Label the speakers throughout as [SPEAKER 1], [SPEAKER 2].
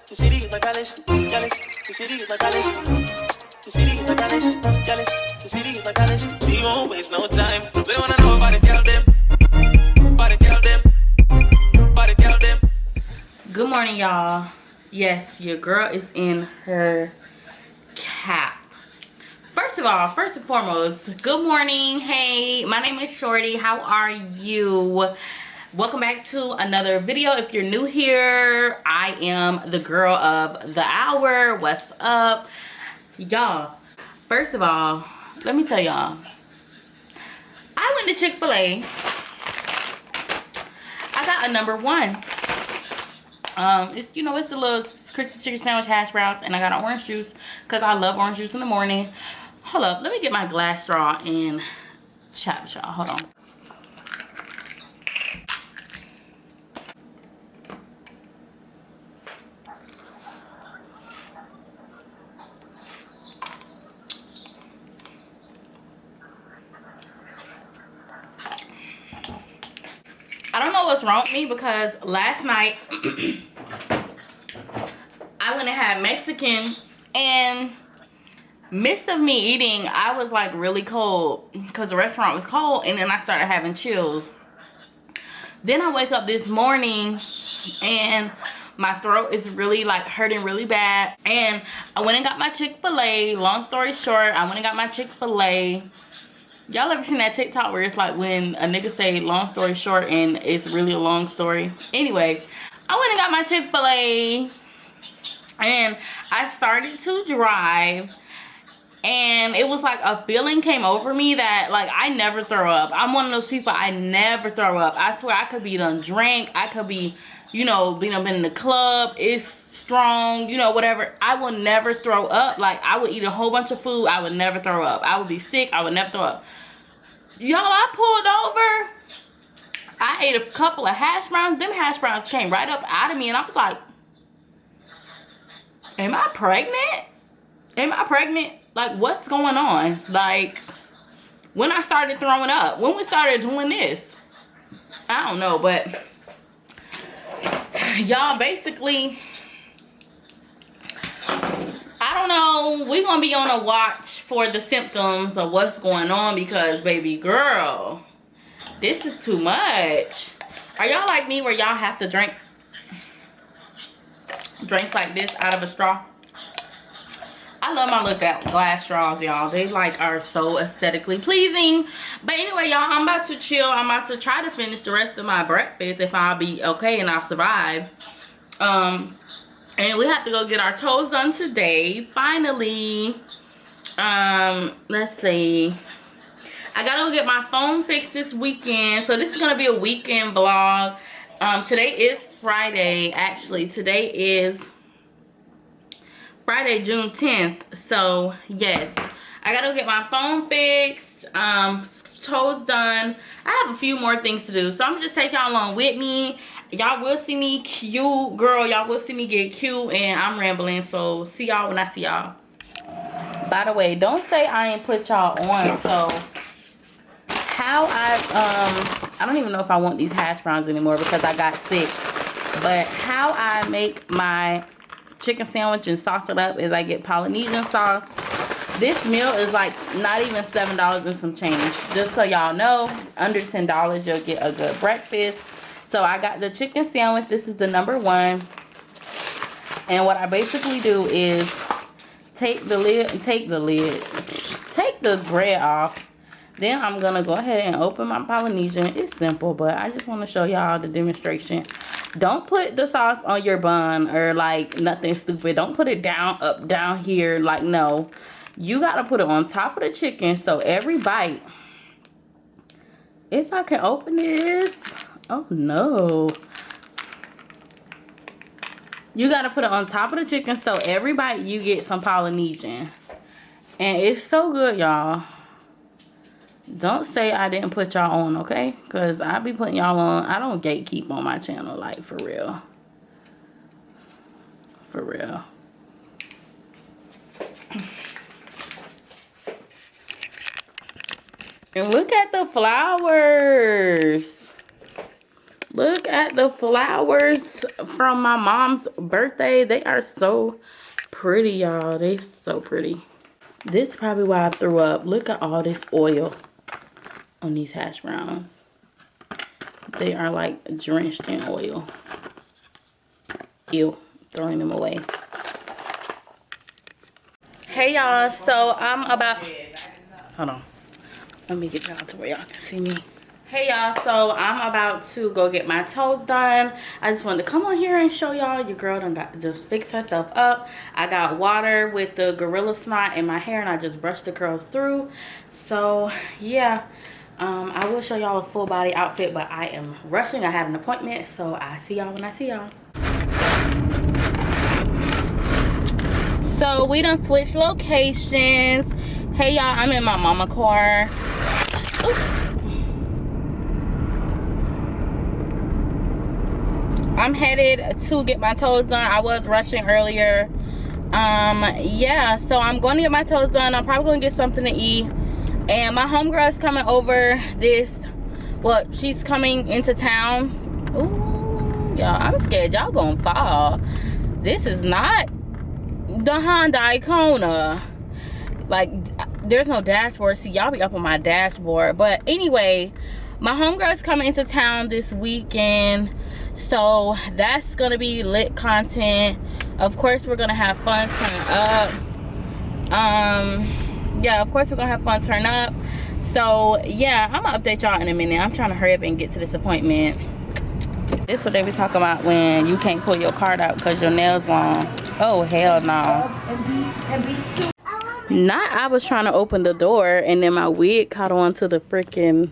[SPEAKER 1] The city is my palace, jealous. The city is my palace. The city is my palace, jealous. The city is my palace. We won't waste no time. We wanna know about the girl them. About the girl them. About the girl them.
[SPEAKER 2] Good morning, y'all. Yes, your girl is in her cap. First of all, first and foremost, good morning. Hey, my name is Shorty. How are you? Welcome back to another video. If you're new here, I am the girl of the hour. What's up, y'all? First of all, let me tell y'all, I went to Chick-Fil-A. I got a number one. It's, you know, it's the little crispy chicken sandwich hash browns, and I got an orange juice because I love orange juice in the morning. Hold up, let me get my glass straw and chat with y'all. Hold on. I don't know what's wrong with me because last night I went and had Mexican, and midst of me eating, I was like really cold because the restaurant was cold, and then I started having chills. Then I wake up this morning and my throat is really like hurting really bad, and I went and got my Chick-Fil-A. Long story short, I went and got my Chick-Fil-A. Y'all ever seen that TikTok where it's like when a nigga say long story short and it's really a long story? Anyway, I went and got my Chick-Fil-A and I started to drive, and it was like a feeling came over me that like I never throw up. I'm one of those people, I never throw up. I swear I could be done drank, I could be, you know, been in the club, it's strong, you know, whatever. I will never throw up. Like I would eat a whole bunch of food, I would never throw up. I would be sick, I would never throw up. Y'all, I pulled over, I ate a couple of hash browns. Them hash browns came right up out of me, and I was like, am I pregnant? Am I pregnant? Like, what's going on? Like, when I started throwing up, when we started doing this, I don't know, but y'all, basically, I don't know, we're gonna be on a watch for the symptoms of what's going on, because baby girl, this is too much. Are y'all like me where y'all have to drink drinks like this out of a straw? I love my little glass straws, y'all. They like are so aesthetically pleasing. But anyway, y'all, I'm about to chill. I'm about to try to finish the rest of my breakfast if I'll be okay and I'll survive. And we have to go get our toes done today, finally. Let's see. I gotta go get my phone fixed this weekend. So this is gonna be a weekend vlog. Today is Friday, actually. Today is Friday, June 10th. So yes, I gotta go get my phone fixed, toes done. I have a few more things to do, so I'm just take y'all along with me. Y'all will see me cute, girl. Y'all will see me get cute, and I'm rambling. So see y'all when I see y'all. By the way, don't say I ain't put y'all on. So how I don't even know if I want these hash browns anymore because I got sick. But how I make my chicken sandwich and sauce it up is I get Polynesian sauce. This meal is like not even $7 and some change. Just so y'all know, under $10 you'll get a good breakfast. So I got the chicken sandwich. This is the number one. And what I basically do is take the bread off. Then I'm gonna go ahead and open my Polynesian. It's simple, but I just want to show y'all the demonstration. Don't put the sauce on your bun or like nothing stupid. Don't put it down here. Like, no, you gotta put it on top of the chicken. So every bite, if I can open this, oh no, you gotta put it on top of the chicken. So every bite you get some Polynesian, and it's so good, y'all. Don't say I didn't put y'all on, okay? Because I be putting y'all on. I don't gatekeep on my channel, like, for real. For real. And look at the flowers. Look at the flowers from my mom's birthday. They are so pretty, y'all. They so pretty. This is probably why I threw up. Look at all this oil on these hash browns. They are like drenched in oil. Ew, throwing them away. Hey y'all, so I'm about, hold on, let me get y'all to where y'all can see me. Hey y'all, so I'm about to go get my toes done. I just wanted to come on here and show y'all. Your girl done got to just fix herself up. I got water with the Gorilla Snot in my hair and I just brushed the curls through. So yeah, I will show y'all a full body outfit, but I am rushing. I have an appointment, so I see y'all when I see y'all. So we done switched locations. Hey y'all, I'm in my mama car. Oops. I'm headed to get my toes done. I was rushing earlier. Yeah, so I'm going to get my toes done. I'm probably going to get something to eat. And my homegirl is coming over this, well, she's coming into town. Ooh, y'all, I'm scared y'all gonna fall. This is not the Honda Icona. Like, there's no dashboard. See, y'all be up on my dashboard. But anyway, my homegirl is coming into town this weekend. So that's gonna be lit content. Of course we're gonna have fun, turn up. Yeah, of course we're gonna have fun, turn up. So yeah, I'm gonna update y'all in a minute. I'm trying to hurry up and get to this appointment. This is what they be talking about when you can't pull your card out because your nails long. Oh hell no. Not I was trying to open the door and then my wig caught on to the freaking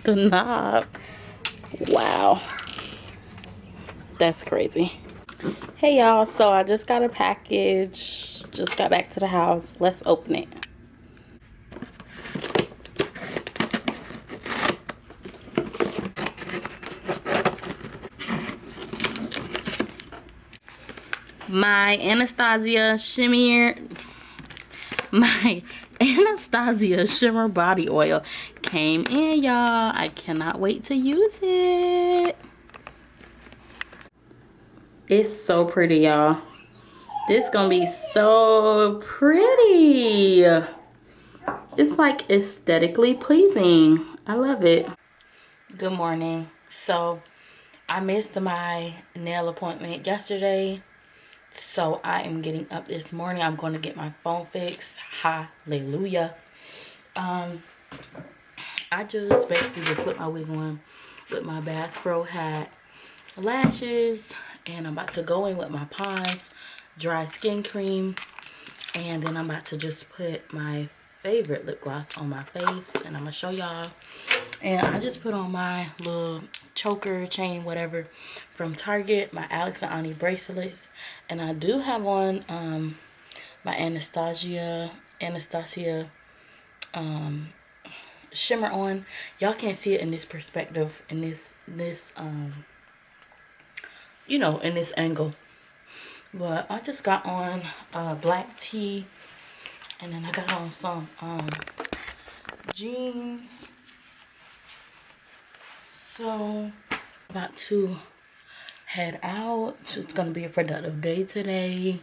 [SPEAKER 2] the knob. Wow, that's crazy. Hey y'all, so I just got a package, just got back to the house. Let's open it. My Anastasia Shimmer, my Anastasia Shimmer body oil came in, y'all. I cannot wait to use it. It's so pretty, y'all. This gonna be so pretty. It's like aesthetically pleasing. I love it. Good morning. So I missed my nail appointment yesterday, so I am getting up this morning. I'm going to get my phone fixed. Hallelujah. I just basically just put my wig on with my Bass Pro hat, lashes, and I'm about to go in with my Pond's dry skin cream, and then I'm about to just put my favorite lip gloss on my face, and I'm gonna show y'all. And I just put on my little choker chain, whatever, from Target, my Alex and Ani bracelets, and I do have on my Anastasia shimmer on. Y'all can't see it in this perspective, in this you know, in this angle, but I just got on black tee, and then I got on some jeans. So about to head out. It's gonna be a productive day today,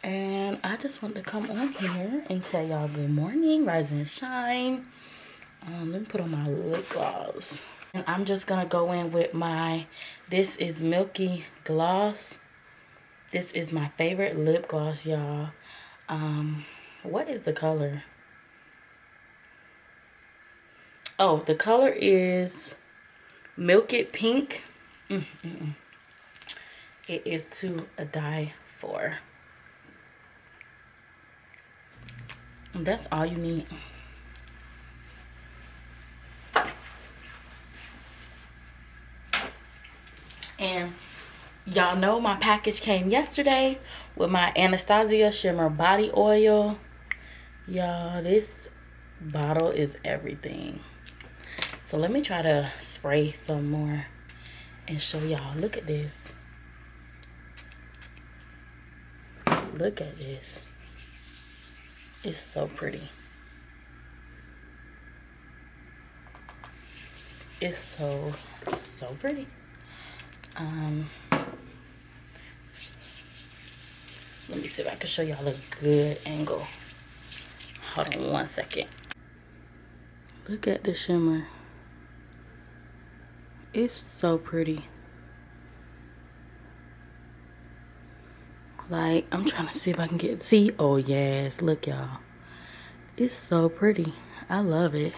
[SPEAKER 2] and I just want to come on here and tell y'all good morning, rise and shine. Let me put on my lip gloss, and I'm just gonna go in with my This Is Milky Gloss. This is my favorite lip gloss, y'all. What is the color? Oh, the color is Milk It Pink. It is to die for. And that's all you need. And y'all know my package came yesterday with my Anastasia Shimmer body oil. Y'all, this bottle is everything. So let me try to spray some more and show y'all. Look at this. Look at this. It's so pretty. It's so pretty. Let me see if I can show y'all a good angle. Hold on one second. Look at the shimmer. It's so pretty. Like, I'm trying to see if I can get, see, oh yes, look y'all. It's so pretty. I love it.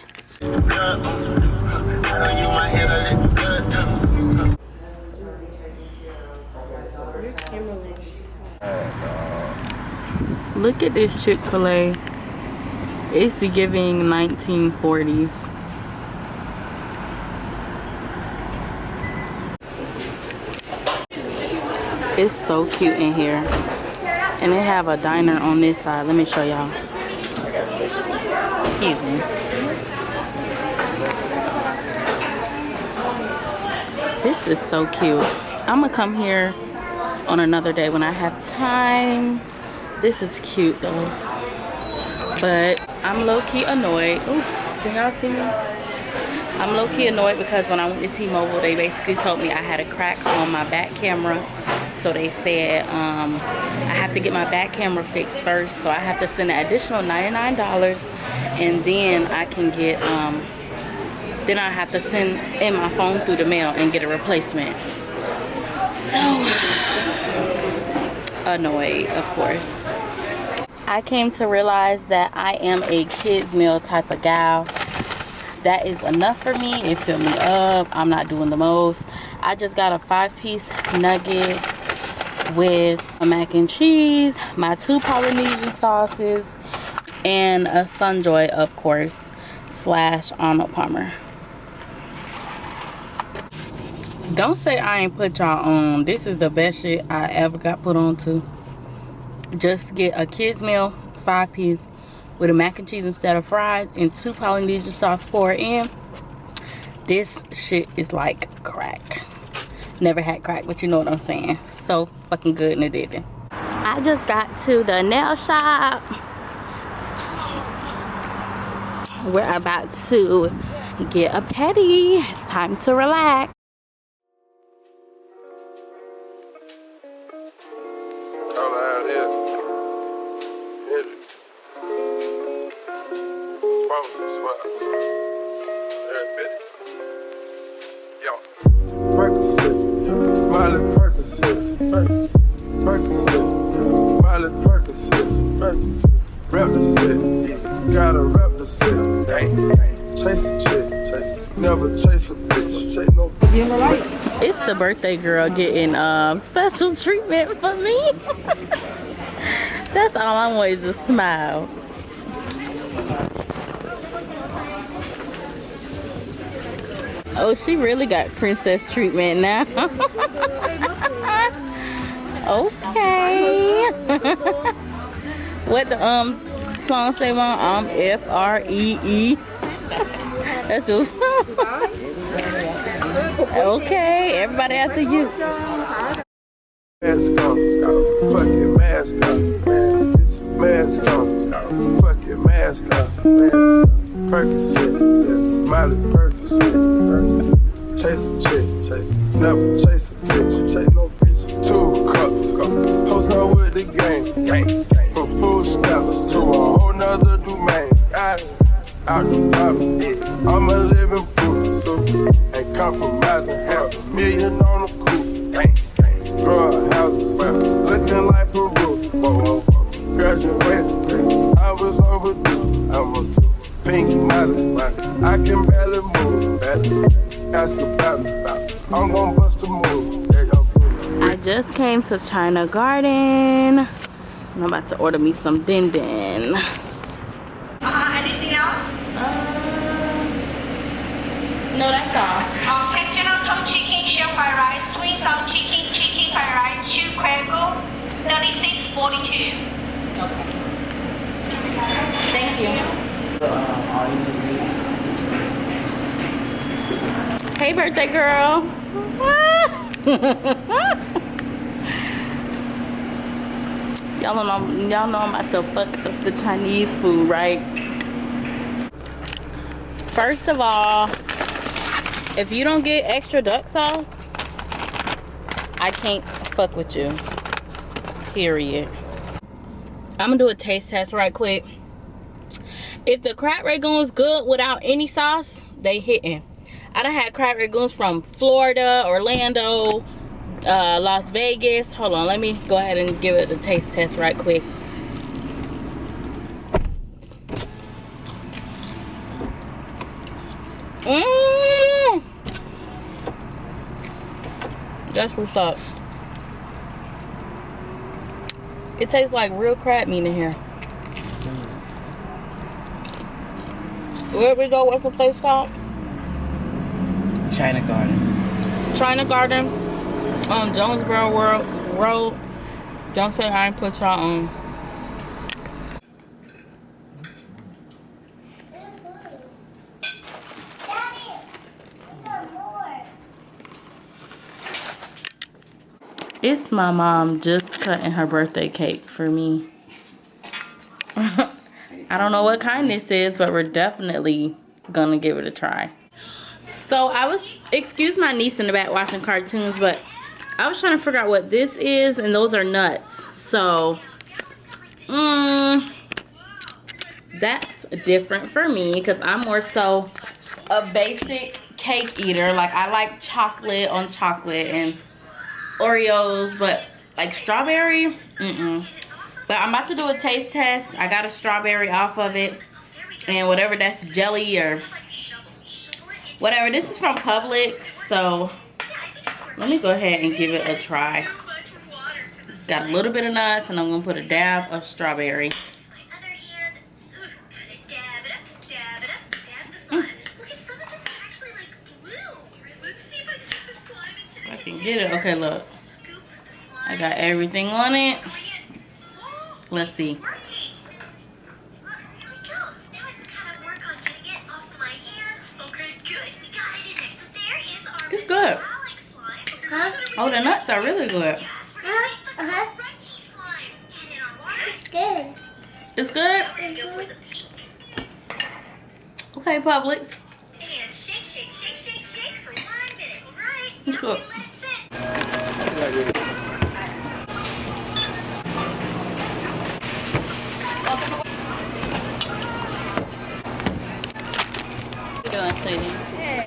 [SPEAKER 2] Look at this Chick-Fil-A. It's giving 1940s. It's so cute in here. And they have a diner on this side. Let me show y'all. Excuse me. This is so cute. I'm gonna come here on another day when I have time. This is cute though. But I'm low-key annoyed. Ooh, can y'all see me? I'm low-key annoyed because when I went to T-Mobile, they basically told me I had a crack on my back camera. So they said I have to get my back camera fixed first. So I have to send an additional $99, and then I can get then I have to send in my phone through the mail and get a replacement. So annoyed, of course. I came to realize that I am a kids meal type of gal. That is enough for me. It filled me up. I'm not doing the most. I just got a 5-piece nugget with a mac and cheese, my 2 Polynesian sauces, and a Sunjoy, of course, / Arnold Palmer. Don't say I ain't put y'all on. This is the best shit I ever got put on to. Just get a kids meal, 5-piece, with a mac and cheese instead of fries, and 2 Polynesian sauce poured in. This shit is like crack. Never had crack, but you know what I'm saying. So fucking good and addicting. I just got to the nail shop. We're about to get a pedi. It's time to relax.
[SPEAKER 1] Gotta rep the city, chase a chick, never chase a bitch, chase no bitch.
[SPEAKER 2] It's the birthday girl getting special treatment for me. That's all I'm always a smile. Oh, she really got princess treatment now. Okay. What the song say, Mom? F-R-E-E. That's just okay. Everybody after you.
[SPEAKER 1] Mask on, fucking mask on, mask on, fucking mask on, Percocet, Miley Percocet, chase a chick, never chase a bitch, chase no bitch. 2 cups, toast her with the gang, from food stamps to a whole nother domain. Out the poverty, I'm a living proof, so ain't compromising. $500,000 on the coupe, drug houses, looking like Peru. Graduated, I was overdue. I'm a pink Miley, I can barely move. Ask about me, I'm gonna bust a move.
[SPEAKER 2] I just came to China Garden. And I'm about to order me some din din.
[SPEAKER 3] Anything else?
[SPEAKER 2] No, that's all.
[SPEAKER 3] Cajun chicken, shell fried rice, sweet sour chicken, chicken fried rice, 2 crackle, 36.42.
[SPEAKER 2] Okay. Thank you. Hey, birthday girl. Y'all know I'm about to fuck up the Chinese food, right? First of all, If you don't get extra duck sauce, I can't fuck with you. Period. I'm gonna do a taste test right quick. If the crab rangoon's good without any sauce, they hitting. I done had crab rangoons from Florida, Orlando, Las Vegas. Hold on, let me go ahead and give it a taste test right quick. Mmm. That's what's up. It tastes like real crab meat in here. Where we go? What's the place called?
[SPEAKER 4] China Garden.
[SPEAKER 2] China Garden on Jonesboro Road. Don't say I ain't put y'all on. It's my mom just cutting her birthday cake for me. I don't know what kind this is, but we're definitely gonna give it a try. So excuse my niece in the back watching cartoons, but I was trying to figure out what this is, and those are nuts. So, that's different for me because I'm more so a basic cake eater. Like, I like chocolate on chocolate and Oreos, but like strawberry, But I'm about to do a taste test. I got a strawberry off of it, and whatever that's jelly or whatever. This is from Publix, so let me go ahead and give it a try. Got a little bit of nuts, and I'm gonna put a dab of strawberry. I can get it. Okay, look. I got everything on it. Let's see. It's good.
[SPEAKER 5] Huh?
[SPEAKER 2] Oh, the nuts are really good.
[SPEAKER 5] It's good.
[SPEAKER 2] It's good? Okay, Publix.
[SPEAKER 3] And shake, shake, shake, shake, shake for 1 minute, right?
[SPEAKER 2] It's good.